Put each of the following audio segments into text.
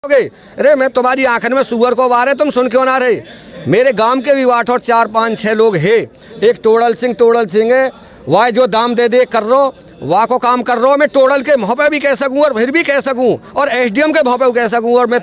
अरे मैं तुम्हारी आंखन में सुअर को वारे, तुम सुन क्यों ना रहे। मेरे गांव के भी 8 और 4 5 6 लोग हैं। एक टोडल सिंह है, वाह जो दाम दे कर रो वाह को काम कर रहा हूँ। मैं टोडल के मुँह पे भी कह सकूँ और फिर भी कह सकूँ, और एसडीएम के मुँह पे कह सकूँ, और मैं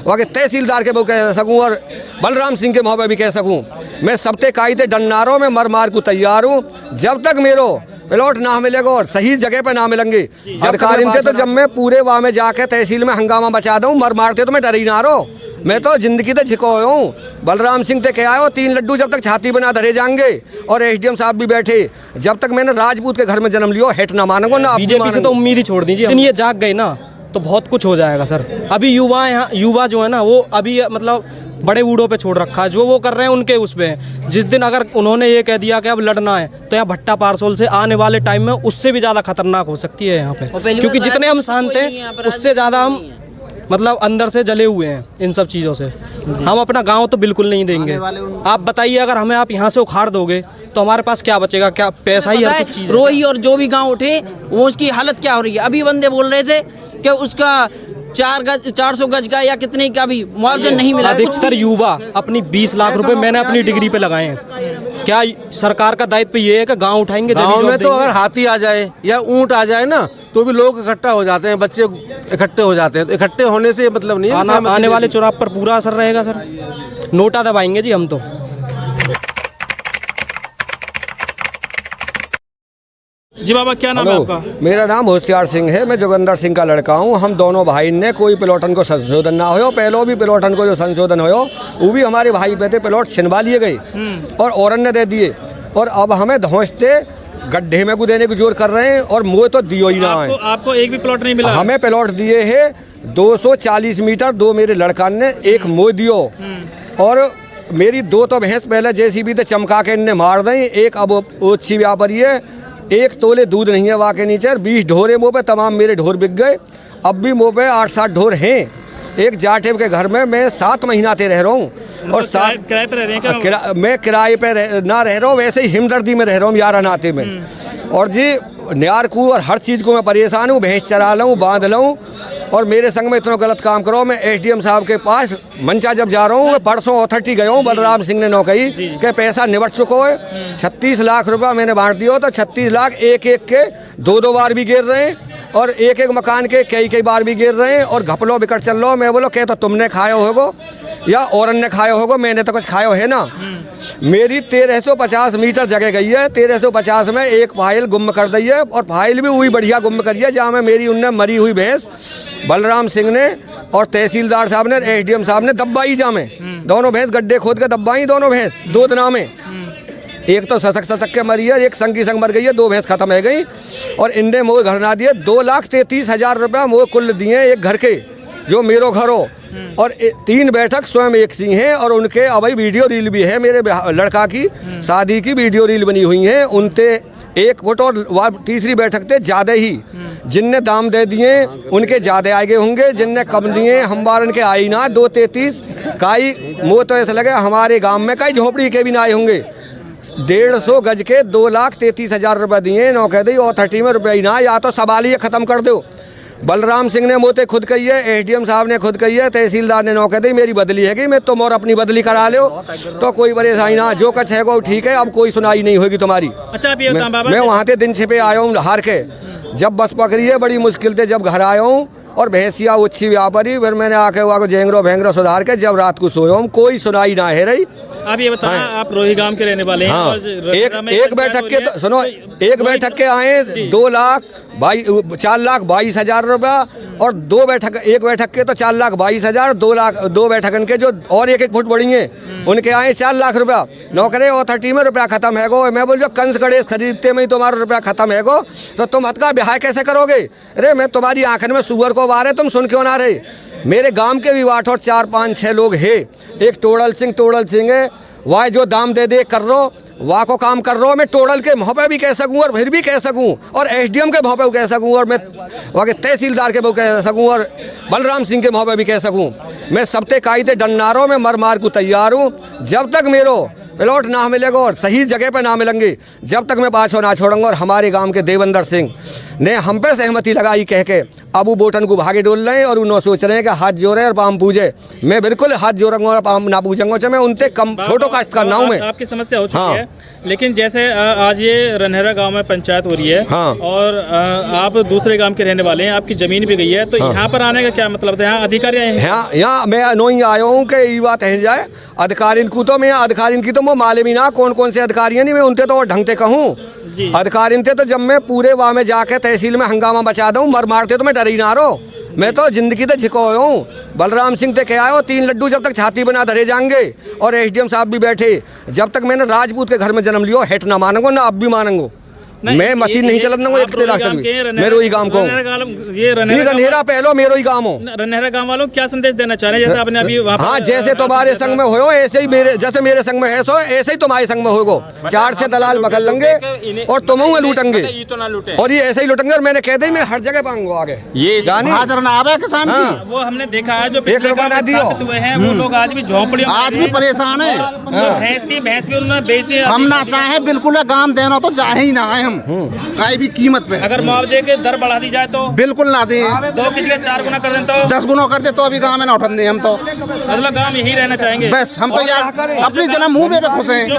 वहाँ के तहसीलदार के मुँह कह सकूँ, और बलराम सिंह के मुँह पे भी कह सकूँ। मैं सबते कायदे डन्नारों में मर मार को तैयार हूँ। जब तक मेरो प्लॉट ना मिलेगा और सही जगह पे ना मिलेंगे अधिकारी थे, तो जब मैं पूरे वहाँ में जाके तहसील में हंगामा बचा दूँ, मर मारते तो मैं डर ही ना रहो। मैं तो जिंदगी तो झिको हूँ। बलराम सिंह ते क्या आयो 3 लड्डू जब तक छाती बना धरे जाएंगे, और एसडीएम साहब भी बैठे। जब तक मैंने राजपूत के घर में जन्म लियो, हेट ना मानूंगा ना। बीजेपी से तो उम्मीद ही छोड़ दीजिए। ये जाग गए ना तो बहुत कुछ हो जाएगा सर। अभी युवा जो है ना, वो अभी मतलब बड़े बूढ़ों पे छोड़ रखा है। जो वो कर रहे हैं उनके उस पे। जिस दिन अगर उन्होंने ये कह दिया कि अब लड़ना है, तो यहाँ भट्टा पारसोल से आने वाले टाइम में उससे भी ज़्यादा खतरनाक हो सकती है यहाँ पे, क्योंकि जितने हम शांत हैं उससे ज़्यादा हम मतलब अंदर से जले हुए हैं इन सब चीज़ों से। हम अपना गांव तो बिल्कुल नहीं देंगे। आप बताइए, अगर हमें आप यहाँ से उखाड़ दोगे तो हमारे पास क्या बचेगा? क्या पैसा ही हर चीज़। रोही और जो भी गांव उठे वो उसकी हालत क्या हो रही है। अभी बंदे बोल रहे थे कि उसका 400 गज का या कितने का भी मुआवजा नहीं मिला। अधिकतर युवा अपनी 20 लाख रुपए मैंने अपनी डिग्री पे लगाए हैं। क्या सरकार का दायित्व ये है कि गांव उठाएंगे? गांव में तो अगर हाथी आ जाए या ऊंट आ जाए ना, तो भी लोग इकट्ठा हो जाते हैं, बच्चे इकट्ठे हो जाते हैं। तो इकट्ठे होने से मतलब नहीं है। आने वाले चुनाव पर पूरा असर रहेगा सर। नोटा दबाएंगे जी हम तो। जी बाबा, क्या नाम है आपका? मेरा नाम होशियार सिंह है। मैं जोगिंदर सिंह का लड़का हूँ। हम दोनों भाई ने कोई प्लॉटन को संशोधन ना हो, पहले भी प्लॉटन को जो संशोधन हो वो भी हमारे भाई पे थे। प्लॉट छिनवा लिए गए और औरन ने दे दिए, और अब हमें धौंसते गड्ढे में को देने की जोर कर रहे हैं, और मुँह तो दियो ही ना है। आपको एक भी प्लॉट नहीं मिला? हमें प्लॉट दिए है 240 मीटर, 2 मेरे लड़का ने, एक मुँह दियो, और मेरी 2 तो भैंस पहले जेसीबी से चमका के इनने मार दें। एक अब ओछी व्यापारी है, 1 तोले दूध नहीं है वहाँ के नीचे। 20 ढोरे मुँह पे, तमाम मेरे ढोर बिक गए। अब भी मुँह पे 8-7 ढोर हैं। एक जाटेब के घर में मैं 7 महीना ते रह रहा हूँ, और किराए पे रह रहे हैं क्या? मैं किराए पे ना रह रहा हूँ, वैसे ही हिमदर्दी में रह रहा हूँ, यारा नाते में। और जी न्यार को और हर चीज़ को मैं परेशान हूँ। भैंस चरा लूँ, बांध लूँ, और मेरे संग में इतना गलत काम करो। मैं एसडीएम साहब के पास मंचा जब जा रहा हूँ, मैं परसों अथॉरिटी गया हूँ। बलराम सिंह ने नौ कही कि पैसा निबट चुको है। 36 लाख रुपया मैंने बांट दिया, तो 36 लाख एक के 2 बार भी गिर रहे हैं, और एक मकान के कई बार भी गिर रहे हैं, और घपलो बिकट चल रहा हो। मैं बोलो क्या तो तुमने खाया होगो या औरन ने खाया होगो, मैंने तो कुछ खाया है ना। मेरी 1350 मीटर जगह गई है। 1350 में एक फाइल गुम कर दी है, और फाइल भी वही बढ़िया गुम करी है जहाँ में मेरी उनने मरी हुई भैंस बलराम सिंह ने और तहसीलदार साहब ने, एसडीएम साहब ने दब्बाई जा में। दोनों भैंस गड्ढे खोद के दब्बाई, दोनों भैंस 2 दिना में। एक तो ससक के मरी है, एक संग की संग मर गई है। 2 भैंस खत्म है गई, और इनने मोह घर ना दिए। 2,33,000 रुपया मोह कुल दिए एक घर के, जो मेरो घर हो, और 3 बैठक स्वयं एक सिंह है। और उनके अभी वीडियो रील भी है, मेरे लड़का की शादी की वीडियो रील बनी हुई है। उनते 1 फुट और तीसरी बैठक थे ज़्यादा ही। जिनने दाम दे दिए उनके ज़्यादा आगे होंगे, जिनने कम दिए हम बार उनके आई ना। 2,33 काई मोह तो ऐसा लगे हमारे गांव में कई झोपड़ी के भी ना आए होंगे। 150 गज के 2,33,000 रुपये दिए। नौ कह दी और 30 में रुपये ही ना, या तो सवाल ही ख़त्म कर दो। बलराम सिंह ने मोते खुद कही है, एसडीएम साहब ने खुद कही है, तहसीलदार ने नौ कह दी मेरी बदली है कि मैं तुम और अपनी बदली करा लो, तो कोई परेशानी ना। जो कछ है वो ठीक है, अब कोई सुनाई नहीं होगी तुम्हारी। अच्छा, मैं वहाँ से दिन छिपे आया हूँ हार के। जब बस पकड़ी है बड़ी मुश्किल से, जब घर आया हूँ, और भैंसिया उच्छी व्यापारी, फिर मैंने आके वहाँ को झेंगरो सुधार के जब रात को सोया हूँ, कोई सुनाई ना है रही। आप ये बताएं, आप रोही गांव के रहने वाले हैं। हाँ, और एक बैठक के तो सुनो, एक बैठक के आए 4,22,000 रुपया, और 2 बैठक, एक बैठक के तो 4,22,000, 2 बैठकन के जो और 1 फुट बढ़ी है उनके आए 4 लाख रुपया। नौकरे और 30 में रुपया खत्म है गो। मैं बोल जो कंस गणेश खरीदते में ही तुम्हारा रुपया खत्म है गो, तो तुम हद का ब्याह कैसे करोगे? अरे मैं तुम्हारी आंखन में सुअर को वारे, तुम सुन क्यों ना रहे। मेरे गांव के भी 8 और 4 5 6 लोग हैं। एक टोडल सिंह है, वाह जो दाम दे कर रो वाह को काम कर रहा हूँ। मैं टोडल के मुँह पे भी कह सकूँ और फिर भी कह सकूँ, और एसडीएम के मुँह पे कह सकूँ, और मैं वहाँ के तहसीलदार के मुँह कह सकूँ, और बलराम सिंह के मुँह पे भी कह सकूँ। मैं सबते कायदे डन्नारों में मर मार को तैयार हूँ। जब तक मेरो प्लॉट ना मिलेगा और सही जगह पे ना मिलेंगे, जब तक मैं पाछो ना छोड़ूंगा। और हमारे गांव के देवेंद्र सिंह ने हम पे सहमति लगाई कह के अब वो बोटन को भागे डोल रहे हैं और उन्होंने सोच रहे हैं कि हाथ जोड़े और पाम पूजे। मैं बिल्कुल हाथ जोड़ूंगा और पाम ना पूछूंगा, चाहे मैं उनसे कम छोटो काश्त करना हूँ। मैं आपकी समस्या हो चुकी हाँ। है, लेकिन जैसे आज ये रनहरा गांव में पंचायत हो रही है हाँ। और आप दूसरे गांव के रहने वाले हैं, आपकी जमीन भी गई है, तो यहाँ पर आने का क्या मतलब था? यहाँ अधिकारी आए हैं? यहाँ मैं नहीं आया हूँ कि ये बात है जाए अधिकारी को, तो मैं अधिकारी की तो वो मालूम ही ना कौन कौन से अधिकारी हैं, नहीं मैं उनसे तो ढंग से कहूँ अधिकारी थे। तो जब मैं पूरे वहाँ में जाके तहसील में हंगामा बचा दूँ मर मारते तो मैं डर ही ना रहो। मैं तो जिंदगी तो झिको हूँ। बलराम सिंह से क्या आयो 3 लड्डू जब तक छाती बना धरे जाएंगे और एसडीएम साहब भी बैठे, जब तक मैंने राजपूत के घर में जन्म लियो हेट ना मानूंगा ना अब भी मानूंगा। मैं मशीन नहीं चलत ना मैं रोही गांव को ये रनहेरा पहलो मेरो ही गाँव हो। रनहरा गांव वालों को क्या संदेश देना चाह रहे हैं? जैसे आपने अभी हाँ जैसे तुम्हारे संग में हो ऐसे ही मेरे, जैसे मेरे संग में है सो ऐसे ही तुम्हारे संग में होगो। 4 से दलाल पकड़ लेंगे और तुम लूटेंगे और ये ऐसे ही लूटेंगे। और मैंने कह दी मैं हर जगह पाऊंगा आगे ये किसान की। वो हमने देखा है जो पिछले गांव में स्थापित हुए हैं वो लोग आज भी झोंपड़ियों आज भी परेशान है। भैंस थी, भैंस भी उन्होंने बेच दी। हम ना चाहे बिल्कुल गांव देना तो चाहे ही ना आए हम काई भी कीमत पे। अगर मुआवजे के दर बढ़ा दी जाए तो बिल्कुल ना दें। 2 की जगह 4 गुना कर दें तो 10 गुना कर दे तो अभी गांव में ना उठन दे हम तो। मतलब गांव यही रहना चाहेंगे बस हम तो यार अपनी जन्मभूमि पे खुश हैं। जो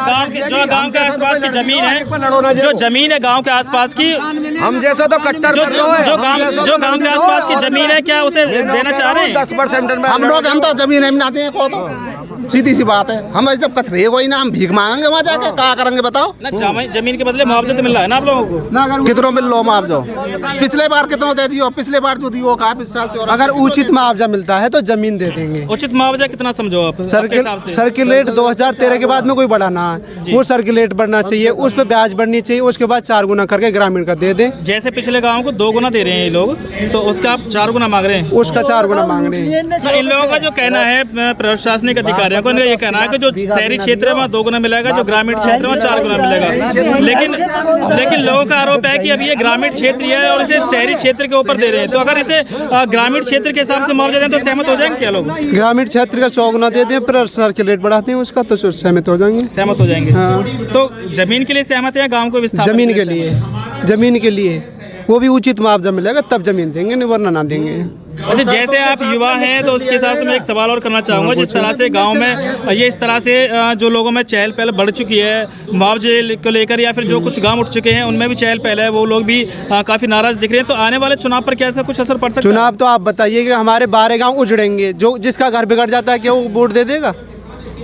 गांव के आसपास की जमीन है, जो जमीन है गांव के आसपास की, हम जैसा तो कट्टर जो गांव के आसपास की जमीन है क्या उसे देना चाह रहे हैं? 10% हम तो जमीन हम ना दें को तो सीधी सी बात है। हम जब कचरे कोई ना हम भीख मांगेंगे वहाँ जाके क्या करेंगे बताओ? ना जमीन के बदले मुआवजा तो मिल रहा है ना आप लोगों को? कितनों मिल लो मुआवजा? पिछले बार कितनों दे दियो? पिछले बार जो दियो कहा पिछले साल। अगर उचित मुआवजा मिलता है तो जमीन दे देंगे। उचित मुआवजा कितना समझो आप? सर्किलेट 2013 के बाद में कोई बढ़ाना है वो सर्किलेट बढ़ना चाहिए, उस पर ब्याज बढ़नी चाहिए, उसके बाद 4 गुना करके ग्रामीण का दे दें। जैसे पिछले गाँव को 2 गुना दे रहे हैं ये लोग, तो उसका आप 4 गुना मांग रहे हैं? उसका 4 गुना मांग रहे हैं। इन लोगों का जो कहना है प्रशासनिक अधिकारियों को ये कहना है कि जो शहरी क्षेत्र में 2 गुना मिलेगा, जो ग्रामीण क्षेत्र में 4 गुना मिलेगा। लेकिन लोगों का आरोप है कि अभी ये ग्रामीण क्षेत्र है और इसे शहरी क्षेत्र के ऊपर दे रहे हैं। तो अगर इसे ग्रामीण क्षेत्र के हिसाब से मुआवजा दें तो सहमत हो जाएंगे क्या लोग? ग्रामीण क्षेत्र का 4 गुना दे दें पर सर्किलेट बढ़ाते हैं उसका तो सहमत हो जाएंगे। सहमत हो जाएंगे। हाँ। तो जमीन के लिए सहमत है, गाँव को विस्थापित जमीन के लिए वो भी उचित मुआवजा मिलेगा तब जमीन देंगे, नहीं वरना ना देंगे। अच्छा, जैसे आप युवा हैं तो उसके हिसाब से मैं एक सवाल और करना चाहूँगा। जिस तरह से गांव में ये इस तरह से जो लोगों में चहल पहल बढ़ चुकी है मुआवजे को लेकर, या फिर जो कुछ गांव उठ चुके हैं उनमें भी चहल पहल है, वो लोग भी काफ़ी नाराज दिख रहे हैं। तो आने वाले चुनाव पर क्या इसका कुछ असर पड़ सकता है? चुनाव तो आप बताइए कि हमारे 12 गाँव उजड़ेंगे, जो जिसका घर बिगड़ जाता है क्या वो वोट दे देगा?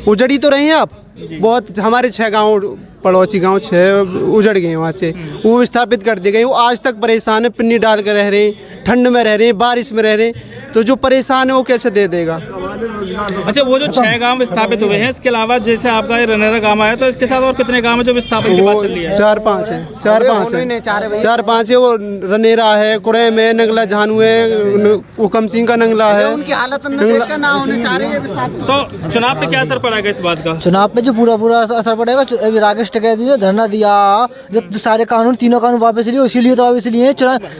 उजड़ ही तो रहे हैं आप। बहुत हमारे 6 गाँव पड़ोसी गांव 6 उजड़ गए वहाँ से, वो विस्थापित कर दिए गए। वो आज तक परेशान है, पिन्नी डाल कर रह रहे हैं, ठंड में रह रहे हैं, बारिश में रह रहे हैं। तो जो परेशान है वो कैसे दे देगा? अच्छा, वो जो 6 गांव विस्थापित हुए हैं, इसके अलावा जैसे आपका रनहरा गांव आया, तो इसके साथ और कितने गांव है जो विस्थापन की बात चल रही है? 4-5 है। 4-5 है। वो रनेरा है, कुरैम है, नंगला झानू है, हुकम सिंह का नंगला है। उनकी हालत ना होने चाह रही है विस्थापित। तो चुनाव पे क्या असर पड़ेगा इस बात का? चुनाव पे जो पूरा असर पड़ेगा। अभी राकेश टिकैत ने धरना दिया, जो सारे कानून 3 कानून वापस लिए, इसीलिए तो वापस लिए।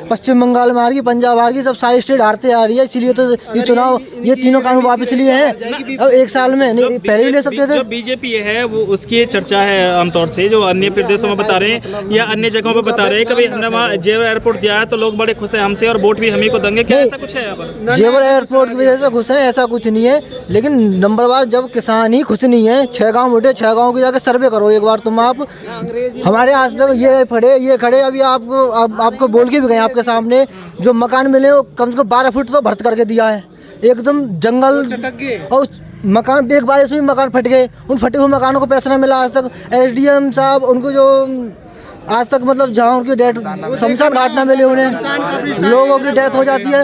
पश्चिम बंगाल में हार गई, पंजाब हार गई, सब सारी स्टेट हारते आ रही है, इसीलिए तो ये चुनाव ये 3 कानून वापस लिए हैं। अब 1 साल में नहीं, पहले भी ले सकते थे। जो बीजेपी है वो उसकी चर्चा है आमतौर से, जो अन्य प्रदेशों में बता रहे हैं या अन्य जगहों पर बता रहे हैं, कभी हमने वहाँ जेवर एयरपोर्ट दिया है तो लोग बड़े खुश हैं हमसे और वोट भी हम ही को देंगे, क्या ऐसा कुछ है? जेवर एयरपोर्ट की वजह से खुश है ऐसा कुछ नहीं है, लेकिन नंबरवार जब किसान ही खुश नहीं है, 6 गाँव उठे, 6 गाँव की जाकर सर्वे करो एक बार तुम। आप हमारे आज तक ये खड़े अभी आपको बोल के भी गए आपके सामने, जो मकान मिले वो कम से कम 12 फुट तो भर्त करके दिया है, एकदम जंगल। और मकान एक बारिश में मकान फट गए, उन फटे हुए मकानों को पैसा नहीं मिला आज तक। एसडीएम साहब उनको जो आज तक मतलब जहाँ उनकी डेथ शमशान घाट ना मिले, उन्हें लोगों की डेथ हो जाती है।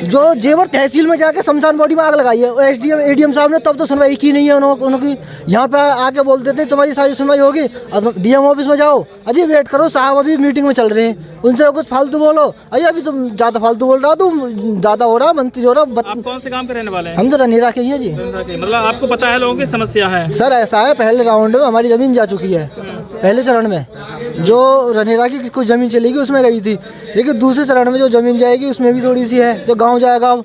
जो जेवर तहसील में जाके शमशान बॉडी में आग लगाई है एडीएम साहब ने, तब तो सुनवाई की नहीं है उनकी। यहाँ पे आके बोल देते तुम्हारी सारी सुनवाई होगी, डीएम ऑफिस में जाओ, अजी वेट करो साहब अभी मीटिंग में चल रहे हैं, उनसे कुछ फालतू बोलो। अजी अभी तुम ज़्यादा फालतू बोल रहा, तुम ज़्यादा हो रहा, मंत्री हो रहा। आप कौन से गाँव पे रहने वाले हैं? हम तो रनेरा के ही हैं जी। मतलब आपको पता है लोगों की समस्या है? सर ऐसा है, पहले राउंड में हमारी ज़मीन जा चुकी है, पहले चरण में जो रनेरा की कुछ ज़मीन चलेगी उसमें गई थी, लेकिन दूसरे चरण में जो ज़मीन जाएगी उसमें भी थोड़ी सी है, जो गांव जाएगा अब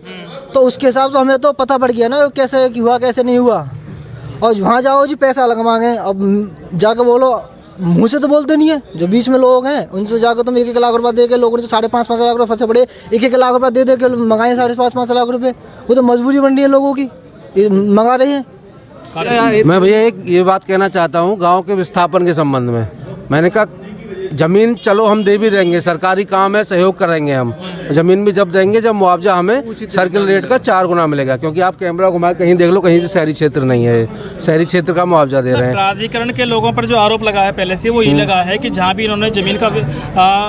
तो उसके हिसाब से हमें तो पता पड़ गया ना कैसे हुआ कैसे नहीं हुआ। और वहाँ जाओ जी पैसा अलग मांगे, अब जाके बोलो मुँह से तो बोलते नहीं है। जो बीच में लोग हैं उनसे जाकर तुम 1-1 लाख रुपया दे के, लोगों ने 5.5 लाख रुपये फंसे पड़े, 1-1 लाख रुपया दे के मंगाए 5.5 लाख रुपये। वो तो मजबूरी बन रही है लोगों की, मंगा रहे हैं। मैं भैया एक ये बात कहना चाहता हूँ गांव के विस्थापन के संबंध में। मैंने कहा ज़मीन चलो हम दे भी देंगे, सरकारी काम है, सहयोग करेंगे हम। ज़मीन भी जब देंगे जब मुआवजा हमें सर्किल रेट का 4 गुना मिलेगा, क्योंकि आप कैमरा घुमा कहीं देख लो, कहीं से शहरी क्षेत्र नहीं है, शहरी क्षेत्र का मुआवजा दे रहे हैं। प्राधिकरण के लोगों पर जो आरोप लगा है पहले से वो ये लगा है कि जहाँ भी इन्होंने जमीन का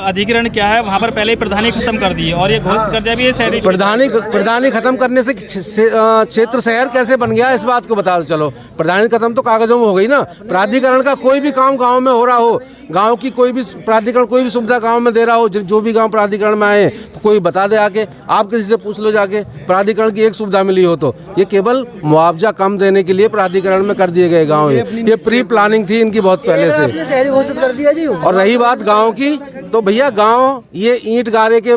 अधिग्रहण किया है वहाँ पर पहले ही प्रधानी खत्म कर दी है और ये घोषित कर दिया भी ये शहरी प्रधानी खत्म करने से क्षेत्र शहर कैसे बन गया इस बात को बता दो। चलो प्रधानी खत्म तो कागजों में हो गई ना। प्राधिकरण का कोई भी काम गाँव में हो रहा हो, गांव की कोई भी प्राधिकरण कोई भी सुविधा गांव में दे रहा हो, जो भी गांव प्राधिकरण में आए तो कोई बता दे आके, आप किसी से पूछ लो जाके प्राधिकरण की एक सुविधा मिली हो तो। ये केवल मुआवजा कम देने के लिए प्राधिकरण में कर दिए गए गांव। ये प्री प्लानिंग थी इनकी बहुत पहले से। शहरी घोषित कर दिया जी। और रही बात गाँव की, तो भैया गाँव ये ईंट गारे के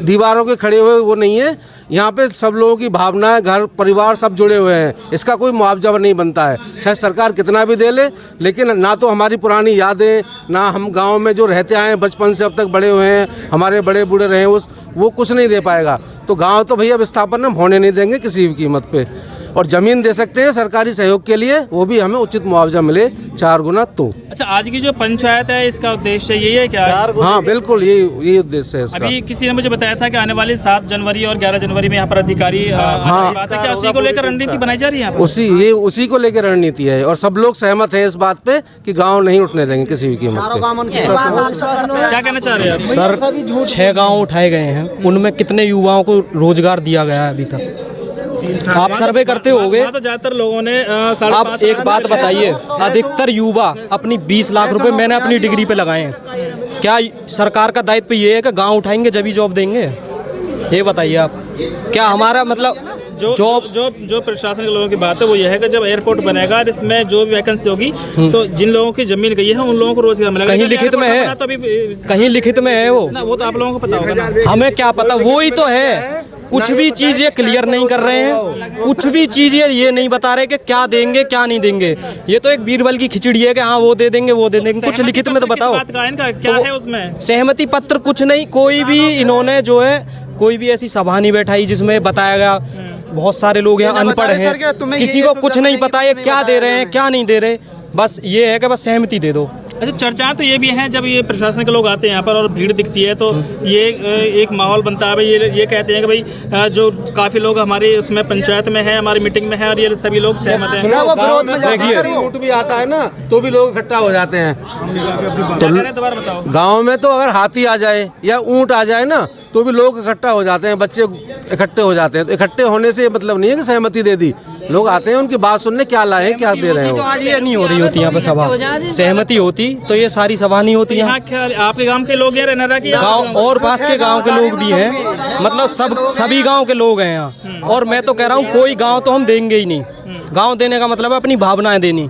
दीवारों के खड़े हुए वो नहीं है। यहाँ पे सब लोगों की भावनाएं, घर परिवार सब जुड़े हुए हैं। इसका कोई मुआवजा नहीं बनता है, चाहे सरकार कितना भी दे ले, लेकिन ना तो हमारी पुरानी यादें, ना हम गांव में जो रहते आए बचपन से अब तक बड़े हुए हैं, हमारे बड़े बूढ़े रहे, वो कुछ नहीं दे पाएगा। तो गांव तो भैया विस्थापन हम होने नहीं देंगे किसी भी कीमत पे। और ज़मीन दे सकते हैं सरकारी सहयोग के लिए, वो भी हमें उचित मुआवजा मिले 4 गुना। तो अच्छा, आज की जो पंचायत है इसका उद्देश्य यही है क्या? हाँ बिल्कुल, यही उद्देश्य है इसका। अभी किसी ने मुझे बताया था कि आने वाली 7 जनवरी और 11 जनवरी में यहाँ पर अधिकारी बात है, क्या उसी को लेकर रणनीति बनाई जा रही है? उसी को लेकर रणनीति है और सब लोग सहमत है इस बात पे कि गाँव नहीं उठने देंगे किसी भी कीमत पे। क्या कहना चाह रहे हैं आप? सर 6 गाँव उठाए गए हैं, उनमें कितने युवाओं को रोजगार दिया गया है अभी तक? आप सर्वे करते होगे तो ज्यादातर लोगों ने आप एक बात बताइए, अधिकतर युवा अपनी 20 लाख रुपए मैंने अपनी डिग्री पे लगाए हैं। क्या सरकार का दायित्व ये है कि गांव उठाएंगे जब ही जॉब देंगे? ये बताइए आप। क्या हमारा मतलब जो प्रशासन के लोगों की बात है वो ये है कि जब एयरपोर्ट बनेगा इसमें जो भी वैकेंसी होगी तो जिन लोगों की जमीन गई है उन लोगों को रोजगार मिलेगा। कहीं लिखित में है, कहीं लिखित में है वो तो आप लोगों को पता होगा ना। हमें क्या पता, वो ही तो है। कुछ भी चीज़ ये क्लियर नहीं कर रहे हैं, कुछ भी चीज़ ये नहीं बता रहे कि क्या देंगे क्या नहीं देंगे। ये तो एक बीरबल की खिचड़ी है कि हाँ वो दे देंगे वो दे देंगे। कुछ लिखित में तो बताओ, क्या है उसमें सहमति पत्र कुछ नहीं। कोई भी इन्होंने जो है कोई भी ऐसी सभा नहीं बैठाई जिसमें बताया गया। बहुत सारे लोग यहाँ अनपढ़ हैं, किसी को कुछ नहीं पता ये क्या दे रहे हैं क्या नहीं दे रहे। बस ये है कि बस सहमति दे दो। अच्छा, चर्चाएं तो ये भी हैं जब ये प्रशासन के लोग आते हैं यहाँ पर और भीड़ दिखती है तो ये एक माहौल बनता है। भाई ये कहते हैं कि भाई जो काफ़ी लोग हमारे इसमें पंचायत में है, हमारी मीटिंग में है और ये सभी लोग सहमत हैं। देखिए ऊँट भी आता है ना तो भी लोग इकट्ठा हो जाते हैं। दोबारा बताओ। गाँव में तो अगर हाथी आ जाए या ऊँट आ जाए ना तो भी लोग इकट्ठा हो जाते हैं, बच्चे इकट्ठे हो जाते हैं। तो इकट्ठे होने से मतलब नहीं है कि सहमति दे दी, लोग आते हैं उनकी बात सुनने, क्या लाए हैं क्या दे रहे हैं। तो आज ये नहीं हो रही होती यहाँ पे सभा, सहमति होती तो ये सारी सभा नहीं होती यहाँ। आपके गांव के लोग हैं गांव और पास के गांव के लोग भी हैं, मतलब सभी गांव के लोग हैं यहाँ। और मैं तो कह रहा हूँ कोई गांव तो हम देंगे ही नहीं। गांव देने का मतलब है अपनी भावनाएं देनी।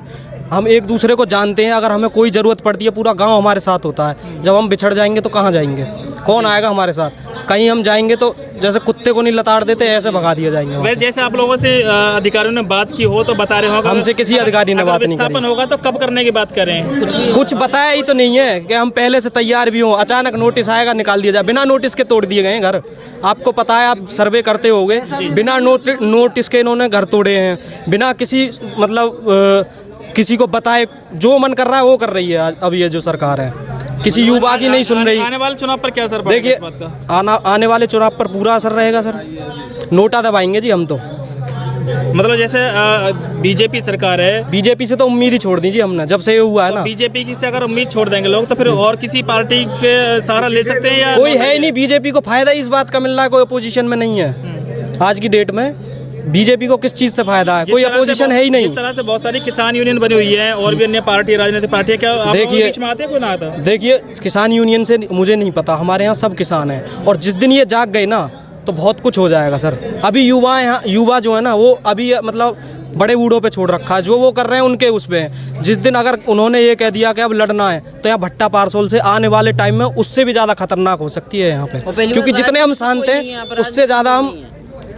हम एक दूसरे को जानते हैं, अगर हमें कोई ज़रूरत पड़ती है पूरा गांव हमारे साथ होता है। जब हम बिछड़ जाएंगे तो कहाँ जाएंगे, कौन आएगा हमारे साथ? कहीं हम जाएंगे तो जैसे कुत्ते को नहीं लताड़ देते ऐसे भगा दिया जाएंगे। वैसे जैसे आप लोगों से अधिकारियों ने बात की हो तो बता रहे हो, हमसे किसी अधिकारी ने बात नहीं करी। विस्थापन होगा तो कब करने की बात कर रहे हैं? कुछ बताया ही तो नहीं है कि हम पहले से तैयार भी हों। अचानक नोटिस आएगा निकाल दिया जाए, बिना नोटिस के तोड़ दिए गए हैं घर। आपको पता है, आप सर्वे करते होगे, बिना नोटिस के इन्होंने घर तोड़े हैं, बिना किसी मतलब किसी को बताए जो मन कर रहा है वो कर रही है। अब ये जो सरकार है किसी युवा की नहीं सुन रही। आने वाले चुनाव पर क्या असर देखिए, आने वाले चुनाव पर पूरा असर रहेगा सर। नोटा दबाएंगे जी हम तो। मतलब जैसे बीजेपी सरकार है, बीजेपी से तो उम्मीद ही छोड़ दीजिए हमने, जब से ये हुआ है ना। बीजेपी की से अगर उम्मीद छोड़ देंगे लोग तो फिर और किसी पार्टी के सहारा ले सकते हैं या कोई है ही नहीं। बीजेपी को फायदा इस बात का मिल रहा है, कोई अपोजिशन में नहीं है। आज की डेट में बीजेपी को किस चीज़ से फायदा है? कोई अपोजिशन है ही नहीं। इस तरह से बहुत सारी किसान यूनियन बनी हुई है और भी अन्य पार्टी, राजनीतिक पार्टियां, क्या देखिए बीच में आते हैं कोई ना आता? देखिए, किसान यूनियन से मुझे नहीं पता, हमारे यहाँ सब किसान हैं। और जिस दिन ये जाग गए ना तो बहुत कुछ हो जाएगा सर। अभी युवा जो है ना वो अभी मतलब बड़े बूढ़ों पे छोड़ रखा है। जो वो कर रहे हैं उनके उस पे। जिस दिन अगर उन्होंने ये कह दिया कि अब लड़ना है तो यहाँ भट्टा पारसोल से आने वाले टाइम में उससे भी ज़्यादा खतरनाक हो सकती है यहाँ पे। क्योंकि जितने हम शांत हैं उससे ज़्यादा हम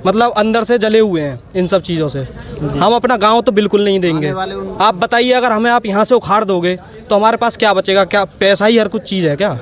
मतलब अंदर से जले हुए हैं इन सब चीज़ों से। हम अपना गांव तो बिल्कुल नहीं देंगे। आप बताइए, अगर हमें आप यहाँ से उखाड़ दोगे तो हमारे पास क्या बचेगा? क्या पैसा ही हर कुछ चीज़ है क्या?